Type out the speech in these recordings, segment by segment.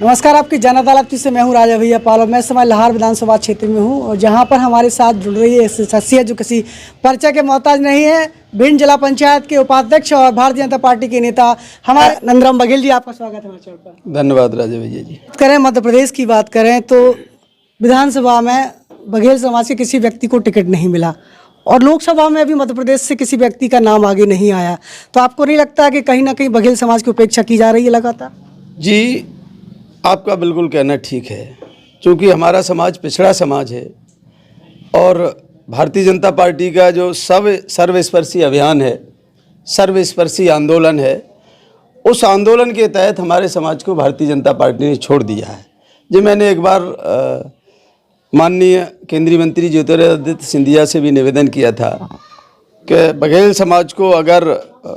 नमस्कार, आपकी जन अदालत से मैं हूं राजा भैया पालो। मैं समय लाहौर विधानसभा क्षेत्र में हूं और जहां पर हमारे साथ जुड़ रही है शख्सियत जो किसी परिचय के मोहताज नहीं है। भिंड जिला पंचायत के उपाध्यक्ष और भारतीय जनता पार्टी के नेता हमारे नंदराम बघेल जी, आपका स्वागत है हमारे चैनल पर। धन्यवाद राजा भैया जी। करें मध्य प्रदेश की बात करें तो विधानसभा में बघेल समाज के किसी व्यक्ति को टिकट नहीं मिला और लोकसभा में भी मध्य प्रदेश से किसी व्यक्ति का नाम आगे नहीं आया। तो आपको नहीं लगता कि कहीं ना कहीं बघेल समाज की उपेक्षा की जा रही है लगातार? जी, आपका बिल्कुल कहना ठीक है, क्योंकि हमारा समाज पिछड़ा समाज है और भारतीय जनता पार्टी का जो सर्वस्पर्शी अभियान है, सर्वस्पर्शी आंदोलन है, उस आंदोलन के तहत हमारे समाज को भारतीय जनता पार्टी ने छोड़ दिया है। जो मैंने एक बार माननीय केंद्रीय मंत्री ज्योतिरादित्य सिंधिया से भी निवेदन किया था कि बघेल समाज को अगर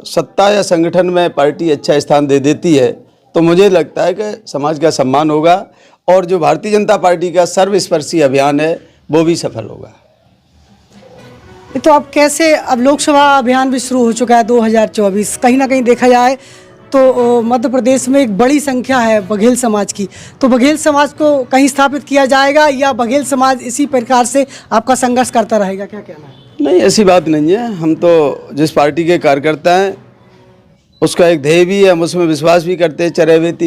सत्ता या संगठन में पार्टी अच्छा स्थान दे देती है तो मुझे लगता है कि समाज का सम्मान होगा और जो भारतीय जनता पार्टी का सर्वस्पर्शी अभियान है वो भी सफल होगा। तो अब कैसे, अब लोकसभा अभियान भी शुरू हो चुका है 2024, कहीं ना कहीं देखा जाए तो मध्य प्रदेश में एक बड़ी संख्या है बघेल समाज की। तो बघेल समाज को कहीं स्थापित किया जाएगा या बघेल समाज इसी प्रकार से आपका संघर्ष करता रहेगा, क्या कहना है? नहीं, ऐसी बात नहीं है। हम तो जिस पार्टी के कार्यकर्ता हैं उसका एक ध्येय भी है, हम उसमें विश्वास भी करते हैं।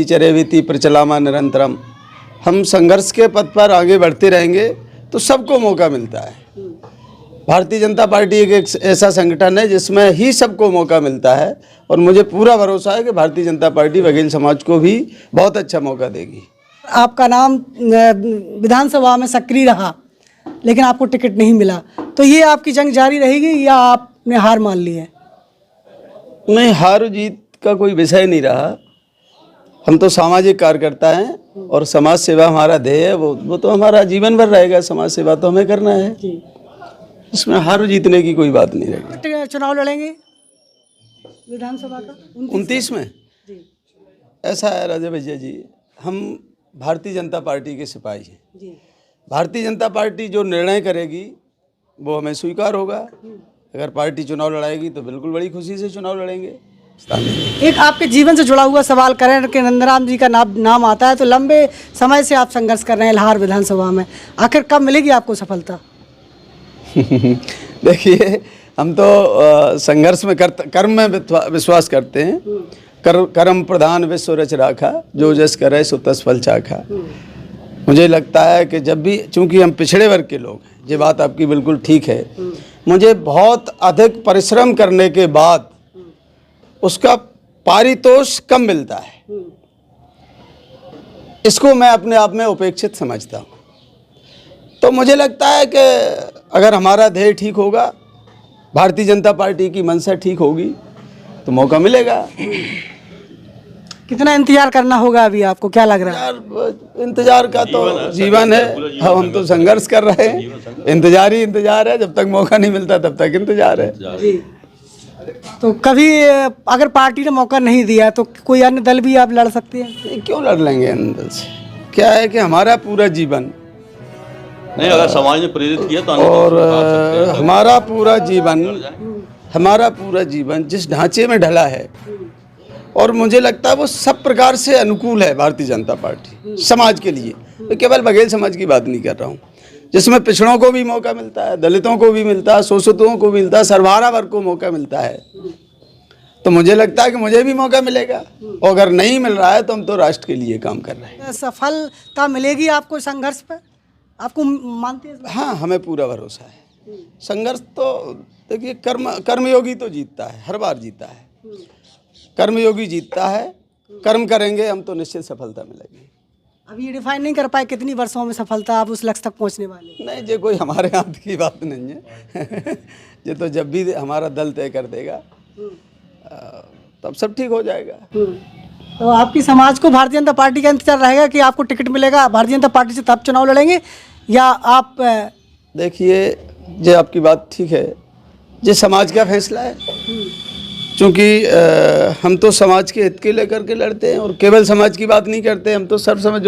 चरैवेति प्रचलामा निरंतरम। हम संघर्ष के पथ पर आगे बढ़ते रहेंगे तो सबको मौका मिलता है। भारतीय जनता पार्टी एक ऐसा संगठन है जिसमें ही सबको मौका मिलता है और मुझे पूरा भरोसा है कि भारतीय जनता पार्टी बघेल समाज को भी बहुत अच्छा मौका देगी। आपका नाम विधानसभा में सक्रिय रहा लेकिन आपको टिकट नहीं मिला, तो ये आपकी जंग जारी रहेगी या आपने हार मान ली है? नहीं, हार जीत का कोई विषय नहीं रहा। हम तो सामाजिक कार्यकर्ता हैं और समाज सेवा हमारा ध्येय है। वो तो हमारा जीवन भर रहेगा। समाज सेवा तो हमें करना है, इसमें हार जीतने की कोई बात नहीं रहेगी। चुनाव लड़ेंगे विधानसभा का 29 में? ऐसा है राजा भैया जी, हम भारतीय जनता पार्टी के सिपाही हैं। भारतीय जनता पार्टी जो निर्णय करेगी वो हमें स्वीकार होगा। अगर पार्टी चुनाव लड़ाएगी तो बिल्कुल बड़ी खुशी से चुनाव लड़ेंगे। एक आपके जीवन से जुड़ा हुआ सवाल करें कि नंदराम जी का नाम आता है तो लंबे समय से आप संघर्ष कर रहे हैं लाहौर विधानसभा में, आखिर कब मिलेगी आपको सफलता? देखिए, हम तो संघर्ष में कर्म में विश्वास करते हैं। कर्म प्रधान विश्व रच राखा, जो जस करे सो तस फल चाखा। मुझे लगता है कि जब भी, चूंकि हम पिछड़े वर्ग के लोग हैं, ये बात आपकी बिल्कुल ठीक है, मुझे बहुत अधिक परिश्रम करने के बाद उसका पारितोष कम मिलता है। इसको मैं अपने आप में उपेक्षित समझता हूँ। तो मुझे लगता है कि अगर हमारा ध्येय ठीक होगा, भारतीय जनता पार्टी की मंशा ठीक होगी तो मौका मिलेगा। कितना इंतजार करना होगा अभी, आपको क्या लग रहा है? इंतजार का तो जीवन है। हम तो संघर्ष कर रहे हैं, इंतजार ही इंतजार है। जब तक मौका नहीं मिलता तब तक इंतजार है। तो कभी अगर पार्टी ने मौका नहीं दिया तो कोई अन्य दल भी आप लड़ सकते हैं? क्यों लड़ लेंगे अन्य दल से? क्या है कि हमारा पूरा जीवन नहीं, अगर समाज ने प्रेरित किया तो और हमारा पूरा जीवन जिस ढांचे में ढला है और मुझे लगता है वो सब प्रकार से अनुकूल है भारतीय जनता पार्टी समाज के लिए। तो केवल बघेल समाज की बात नहीं कर रहा हूँ, जिसमें पिछड़ों को भी मौका मिलता है, दलितों को भी मिलता है, शोषितों को भी मिलता है, सर्वहारा वर्ग को मौका मिलता है। तो मुझे लगता है कि मुझे भी मौका मिलेगा और अगर नहीं मिल रहा है तो हम तो राष्ट्र के लिए काम कर रहे हैं। सफलता मिलेगी आपको संघर्ष पर, आपको मानते हैं? हाँ, हमें पूरा भरोसा है। संघर्ष तो देखिए, कर्मयोगी तो जीतता है, हर बार जीता है। कर्मयोगी जीतता है, कर्म करेंगे हम तो निश्चित सफलता मिलेगी। अभी ये डिफाइन नहीं कर पाए कितनी वर्षों में सफलता आप उस लक्ष्य तक पहुंचने वाले? नहीं, ये कोई हमारे हाथ की बात नहीं है। ये तो जब भी हमारा दल तय कर देगा तब सब ठीक हो जाएगा। तो आपकी समाज को भारतीय जनता पार्टी का इंतजार रहेगा कि आपको टिकट मिलेगा भारतीय जनता पार्टी से तब चुनाव लड़ेंगे या आप? देखिए, ये आपकी बात ठीक है, ये समाज का फैसला है। क्योंकि हम तो समाज के हित के लेकर के लड़ते हैं और केवल समाज की बात नहीं करते। हम तो सर्व समाज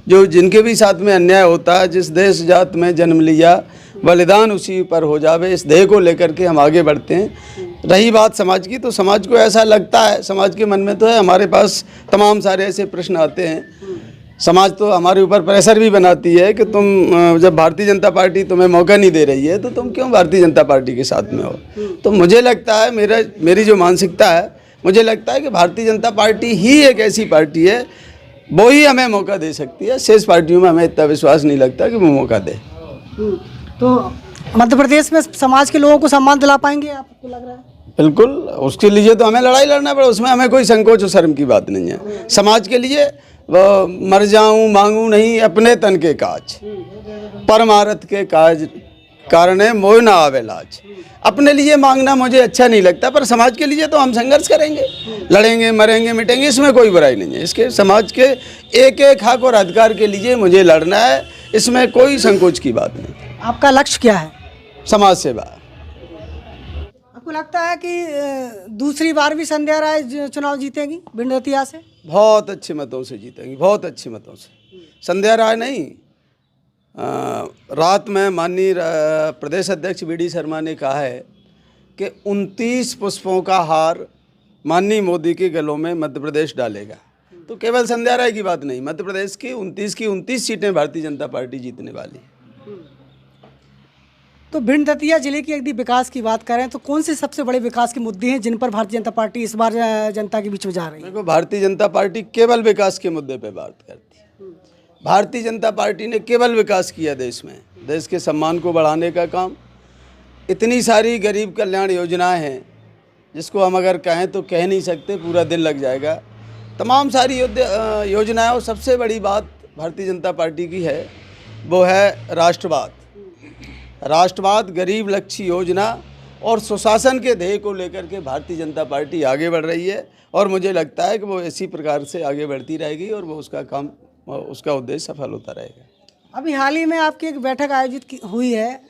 जो जिनके भी साथ में अन्याय होता है, जिस देश जात में जन्म लिया बलिदान उसी पर हो जावे, इस ध्येय को लेकर के हम आगे बढ़ते हैं। रही बात समाज की, तो समाज को ऐसा लगता है, समाज के मन में तो है, हमारे पास तमाम सारे ऐसे प्रश्न आते हैं समाज तो हमारे ऊपर प्रेशर भी बनाती है कि तुम जब भारतीय जनता पार्टी तुम्हें मौका नहीं दे रही है तो तुम क्यों भारतीय जनता पार्टी के साथ में हो। तो मुझे लगता है मेरी जो मानसिकता है, मुझे लगता है कि भारतीय जनता पार्टी ही एक ऐसी पार्टी है, वो ही हमें मौका दे सकती है। शेष पार्टियों में हमें इतना विश्वास नहीं लगता कि वो मौका दे। तो मध्य प्रदेश में समाज के लोगों को सम्मान दिला पाएंगे, आपको लग रहा है? बिल्कुल, उसके लिए तो हमें लड़ाई लड़ना पड़े, उसमें हमें कोई संकोच और शर्म की बात नहीं है। समाज के लिए वो मर जाऊं मांगू नहीं अपने तन के काज, परमारथ के काज कारणे मोह ना आवे लाज। अपने लिए मांगना मुझे अच्छा नहीं लगता, पर समाज के लिए तो हम संघर्ष करेंगे, लड़ेंगे, मरेंगे, मिटेंगे, इसमें कोई बुराई नहीं है। इसके समाज के एक एक हक और अधिकार के लिए मुझे लड़ना है, इसमें कोई संकोच की बात नहीं। आपका लक्ष्य क्या है? समाज सेवा। आपको लगता है कि दूसरी बार भी संध्या राय चुनाव जीतेगी भिंड रतिया से? बहुत अच्छे मतों से जीतेंगी, बहुत अच्छे मतों से। संध्या राय नहीं, रात में माननीय प्रदेश अध्यक्ष वी.डी. शर्मा ने कहा है कि 29 पुष्पों का हार माननीय मोदी के गलों में मध्य प्रदेश डालेगा। तो केवल संध्या राय की बात नहीं, मध्य प्रदेश की 29 सीटें भारतीय जनता पार्टी जीतने वाली है। तो भिंड दतिया जिले की यदि विकास की बात करें तो कौन से सबसे बड़े विकास के मुद्दे हैं जिन पर भारतीय जनता पार्टी इस बार जनता के बीच में जा रही है? देखो, भारतीय जनता पार्टी केवल विकास के मुद्दे पे बात करती है। भारतीय जनता पार्टी ने केवल विकास किया देश में, देश के सम्मान को बढ़ाने का काम। इतनी सारी गरीब कल्याण योजनाएं हैं जिसको हम अगर कहें तो कह नहीं सकते, पूरा दिन लग जाएगा। तमाम सारी योजनाएं, और सबसे बड़ी बात भारतीय जनता पार्टी की है वो है राष्ट्रवाद। राष्ट्रवाद, गरीब लक्ष्य योजना और सुशासन के ध्येय को लेकर के भारतीय जनता पार्टी आगे बढ़ रही है, और मुझे लगता है कि वो इसी प्रकार से आगे बढ़ती रहेगी और वो उसका काम, उसका उद्देश्य सफल होता रहेगा। अभी हाल ही में आपकी एक बैठक आयोजित हुई है,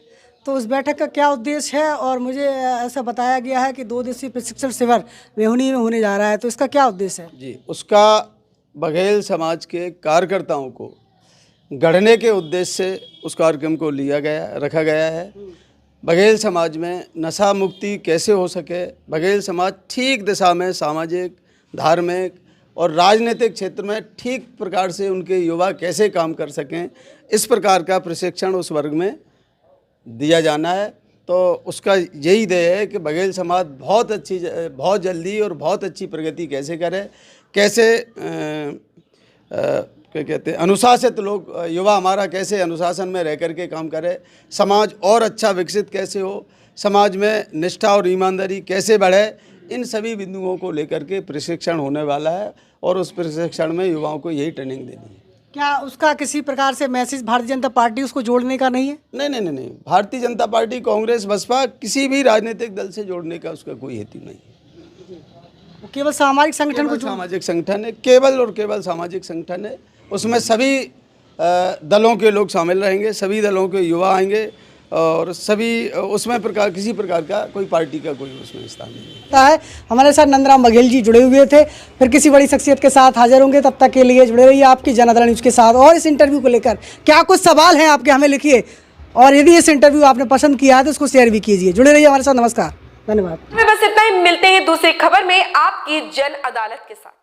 तो उस बैठक का क्या उद्देश्य है? और मुझे ऐसा बताया गया है कि 2 दिवसीय प्रशिक्षण शिविर मेहुनी में होने जा रहा है, तो इसका क्या उद्देश्य है? जी, उसका बघेल समाज के कार्यकर्ताओं को गढ़ने के उद्देश्य से उस कार्यक्रम को रखा गया है। बघेल समाज में नशा मुक्ति कैसे हो सके, बघेल समाज ठीक दिशा में सामाजिक, धार्मिक और राजनीतिक क्षेत्र में ठीक प्रकार से उनके युवा कैसे काम कर सकें, इस प्रकार का प्रशिक्षण उस वर्ग में दिया जाना है। तो उसका यही ध्येय है कि बघेल समाज बहुत जल्दी और बहुत अच्छी प्रगति कैसे करे, कैसे क्या कहते हैं, अनुशासित लोग, युवा हमारा कैसे अनुशासन में रह कर के काम करे, समाज और अच्छा विकसित कैसे हो, समाज में निष्ठा और ईमानदारी कैसे बढ़े, इन सभी बिंदुओं को लेकर के प्रशिक्षण होने वाला है। और उस प्रशिक्षण में युवाओं को यही ट्रेनिंग देनी है। क्या उसका किसी प्रकार से मैसेज भारतीय जनता पार्टी उसको जोड़ने का नहीं है? नहीं, भारतीय जनता पार्टी कांग्रेस बसपा किसी भी राजनीतिक दल से जोड़ने का उसका कोई हेतु नहीं है। केवल सामाजिक संगठन को, सामाजिक संगठन है, केवल और केवल सामाजिक संगठन है। उसमें सभी दलों के लोग शामिल रहेंगे, सभी दलों के युवा आएंगे, और सभी उसमें किसी प्रकार का कोई पार्टी का कोई उसमें स्थान नहीं है। हमारे साथ नंदराम बघेल जी जुड़े हुए थे, फिर किसी बड़ी शख्सियत के साथ हाजिर होंगे। तब तक के लिए जुड़े रहिए आपकी जनआदरण न्यूज़ के साथ। और इस इंटरव्यू को लेकर क्या कुछ सवाल हैं आपके, हमें लिखिए, और यदि इस इंटरव्यू आपने पसंद किया है तो उसको शेयर भी कीजिए। जुड़े रहिए हमारे साथ। नमस्कार, धन्यवाद। बस इतना ही, मिलते हैं दूसरी खबर में आपकी जन अदालत के साथ।